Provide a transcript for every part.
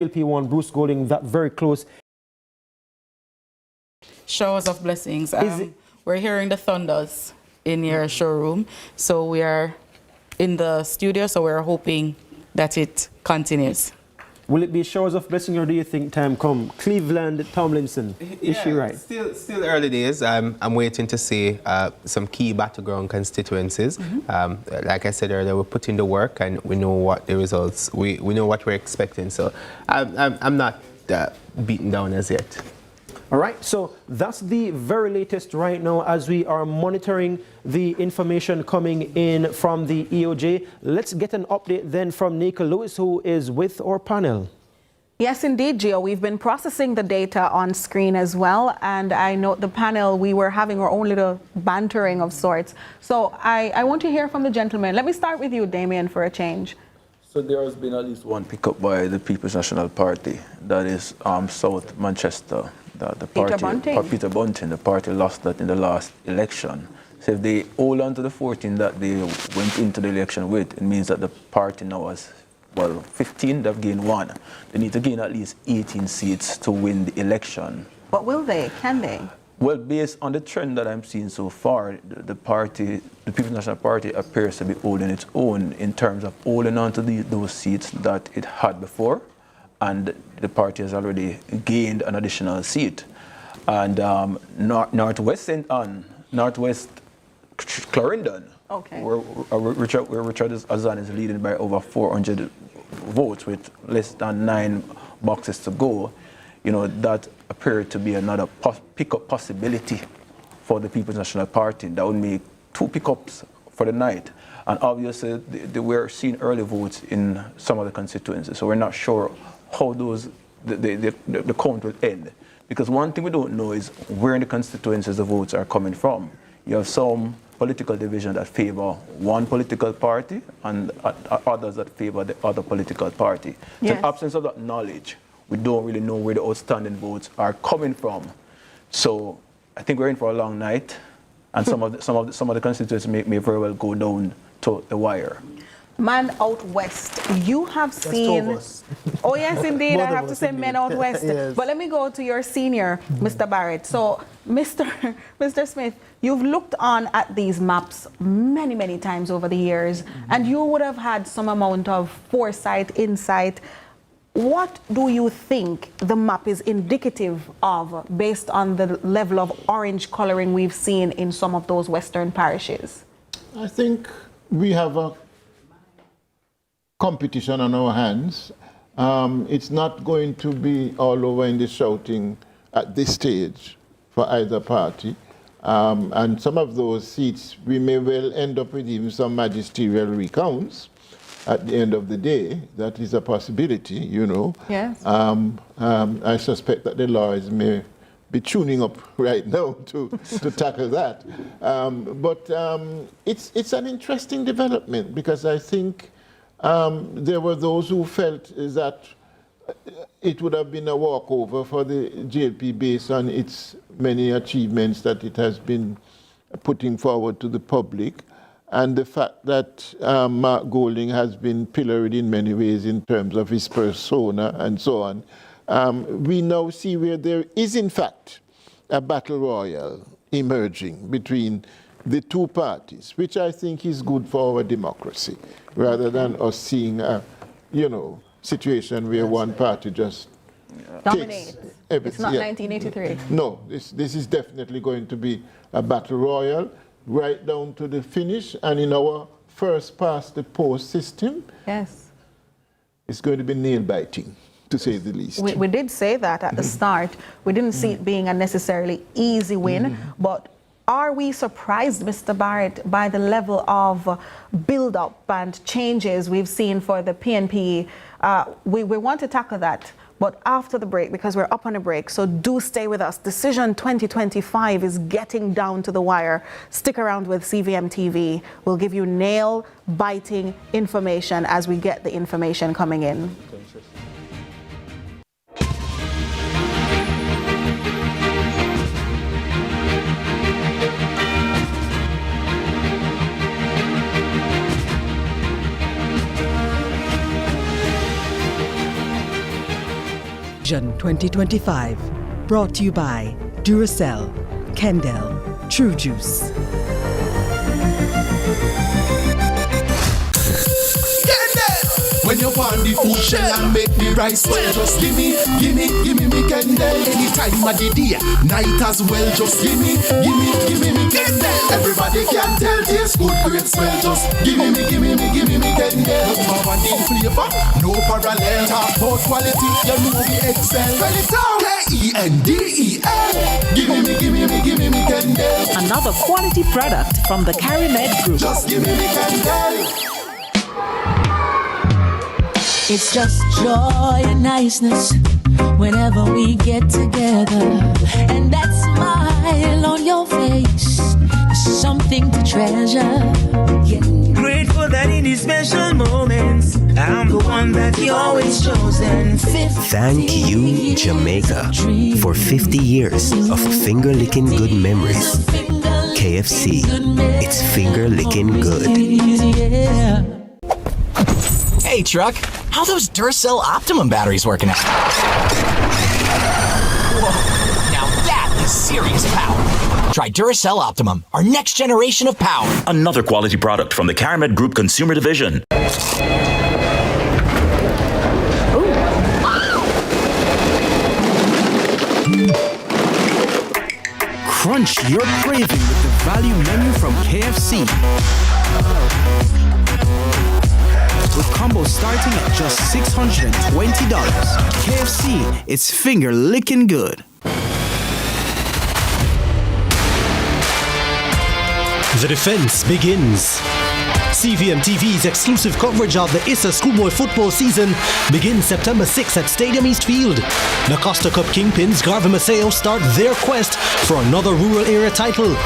LP1, Bruce Golding, that very close. Showers of blessings. We're hearing the thunders in your showroom. So we are in the studio, so we're hoping that it continues. Will it be showers of blessing, or do you think time come? Cleveland Tomlinson, is she right? Still early days. I'm waiting to see some key battleground constituencies. Like I said earlier, we're putting the work and we know what the results, we know what we're expecting. So I'm not beaten down as yet. All right, so that's the very latest right now as we are monitoring the information coming in from the EOJ. Let's get an update then from Nika Lewis, who is with our panel. Yes, indeed, Gio. We've been processing the data on screen as well. And I know the panel, we were having our own little bantering of sorts. So I want to hear from the gentleman. Let me start with you, Damien, for a change. So there has been at least one pickup by the People's National Party, that is South Manchester. The party, Peter Bunting, the party lost that in the last election. So if they hold on to the 14 that they went into the election with, it means that the party now has, well, 15, they've gained 1. They need to gain at least 18 seats to win the election. But will they? Can they? Well, based on the trend that I'm seeing so far, the party, the People's National Party appears to be holding its own in terms of holding on to those seats that it had before. And the party has already gained an additional seat. And Northwest Clarendon, okay, where Richard Azan is leading by over 400 votes with less than 9 boxes to go, you know, that appeared to be another pickup possibility for the People's National Party. That would make 2 pickups for the night. And obviously, we're seeing early votes in some of the constituencies, so we're not sure how the count will end. Because one thing we don't know is where in the constituencies the votes are coming from. You have some political division that favor one political party and others that favor the other political party. Yes. So in absence of that knowledge, we don't really know where the outstanding votes are coming from. So I think we're in for a long night, and some of the constituencies may very well go down to the wire. Man out west, you have seen... Oh, yes, indeed. I have to say men out west. Yes. But let me go to your senior, Mr. Barrett. So, Mr. Smith, you've looked on at these maps many, many times over the years, and you would have had some amount of foresight, insight. What do you think the map is indicative of based on the level of orange coloring we've seen in some of those western parishes? I think we have a competition on our hands. It's not going to be all over in the shouting at this stage for either party. And some of those seats, we may well end up with even some magisterial recounts at the end of the day. That is a possibility, you know. Yes. I suspect that the lawyers may be tuning up right now to tackle that. But it's an interesting development, because I think there were those who felt that it would have been a walkover for the JLP based on its many achievements that it has been putting forward to the public, and the fact that Mark Golding has been pilloried in many ways in terms of his persona and so on. We now see where there is, in fact, a battle royal emerging between the two parties, which I think is good for our democracy, rather than us seeing a, situation where one party just dominates. It's not 1983. No, this is definitely going to be a battle royal right down to the finish, and in our first past the post system, yes, it's going to be nail biting, to say the least. We did say that at the start. We didn't see it being a necessarily easy win, but are we surprised, Mr. Barrett, by the level of build-up and changes we've seen for the PNP? We want to tackle that, but after the break, because we're up on a break, so do stay with us. Decision 2025 is getting down to the wire. Stick around with CVM TV. We'll give you nail-biting information as we get the information coming in. Decision 2025. Brought to you by Duracell, Kendall, True Juice. When you want the food shell and make the rice well, just gimme me Kendall. Anytime of the day, night as well, just gimme me Kendall. Everybody can tell tastes good, great smell, just gimme me Kendall. No vanilla flavor, no parallel, talk about quality, you know we excel. Well it's all K-E-N-D-E-L. Gimme me Kendall. Another quality product from the CariMed Group. Just gimme me Kendall. It's just joy and niceness whenever we get together. And that smile on your face is something to treasure. Yeah. Grateful that in these special moments, I'm the one that you always chosen. Thank you, Jamaica, for 50 years of finger-licking good memories. KFC, it's finger-licking good. Yeah. Hey, truck. How those Duracell Optimum batteries working out? Whoa, now that is serious power. Try Duracell Optimum, our next generation of power. Another quality product from the CariMed Group Consumer Division. Crunch your craving with the value menu from KFC. With combos starting at just $620. KFC, it's finger licking good. The defense begins. CVM TV's exclusive coverage of the ISA schoolboy football season begins September 6th at Stadium East Field. The Costa Cup kingpins Garvey Maceo start their quest for another rural area title.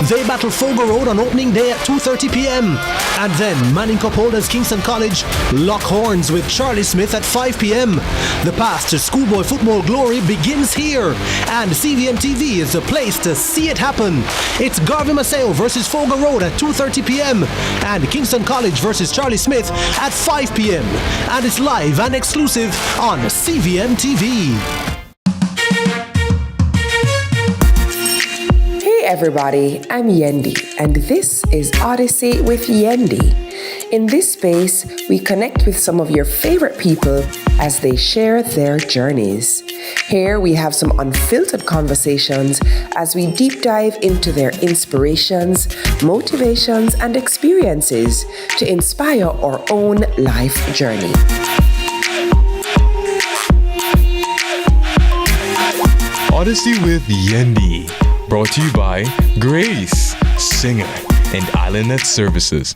They battle Fogo Road on opening day at 2:30 p.m. And then Manning Cup holders Kingston College lock horns with Charlie Smith at 5 p.m. The path to schoolboy football glory begins here, and CVM TV is the place to see it happen. It's Garvey Maceo versus Fogo Road at 2:30 p.m. and Kingston College versus Charlie Smith at 5 p.m. and it's live and exclusive on CVM TV. Hey everybody, I'm Yendi and this is Odyssey with Yendi. In this space, we connect with some of your favorite people as they share their journeys. Here we have some unfiltered conversations as we deep dive into their inspirations, motivations, and experiences to inspire our own life journey. Odyssey with Yendi, brought to you by Grace, Singer, and IslandNet Services.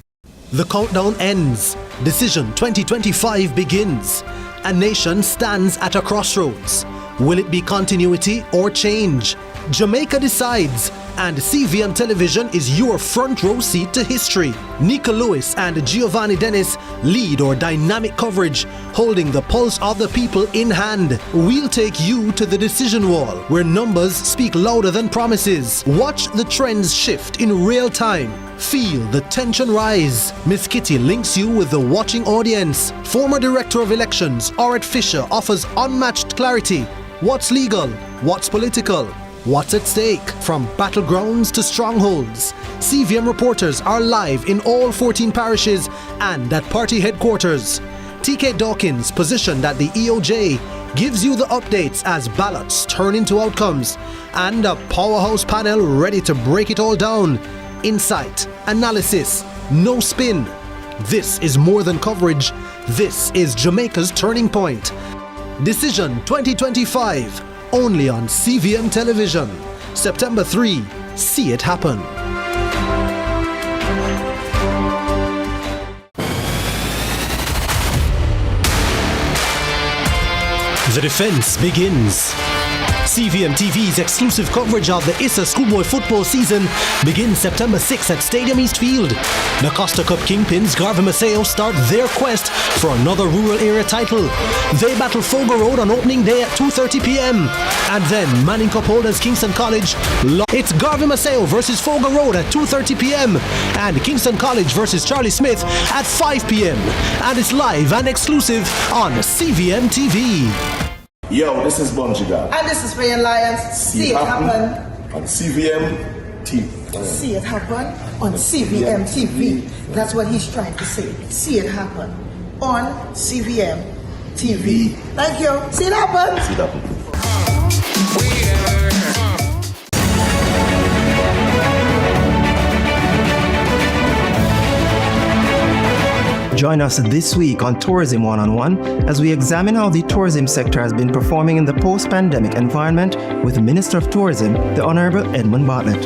The countdown ends. Decision 2025 begins. A nation stands at a crossroads. Will it be continuity or change? Jamaica decides, and CVM Television is your front row seat to history. Nika Lewis and Giovanni Dennis lead our dynamic coverage, holding the pulse of the people in hand. We'll take you to the decision wall, where numbers speak louder than promises. Watch the trends shift in real time. Feel the tension rise. Miss Kitty links you with the watching audience. Former Director of Elections, Oret Fisher, offers unmatched clarity. What's legal? What's political? What's at stake? From battlegrounds to strongholds. CVM reporters are live in all 14 parishes and at party headquarters. TK Dawkins, positioned at the EOJ, gives you the updates as ballots turn into outcomes. And a powerhouse panel ready to break it all down. Insight, analysis, no spin. This is more than coverage. This is Jamaica's turning point. Decision 2025, only on CVM Television. September 3, see it happen. The defense begins. CVM TV's exclusive coverage of the ISA schoolboy football season begins September 6th at Stadium East Field. The Costa Cup kingpins Garvey Maceo start their quest for another rural area title. They battle Fogo Road on opening day at 2:30 p.m. And then Manning Cup holders Kingston College. It's Garvey Maceo versus Fogo Road at 2:30 p.m. and Kingston College versus Charlie Smith at 5 p.m. and it's live and exclusive on CVM TV. Yo, this is Bungee God. And this is Rayan Lyons. See it happen on CVM TV. See it happen on CVM TV. That's what he's trying to say. See it happen on CVM TV. Thank you. See it happen. See it happen. Join us this week on Tourism One-on-One as we examine how the tourism sector has been performing in the post-pandemic environment with Minister of Tourism, the Honorable Edmund Bartlett.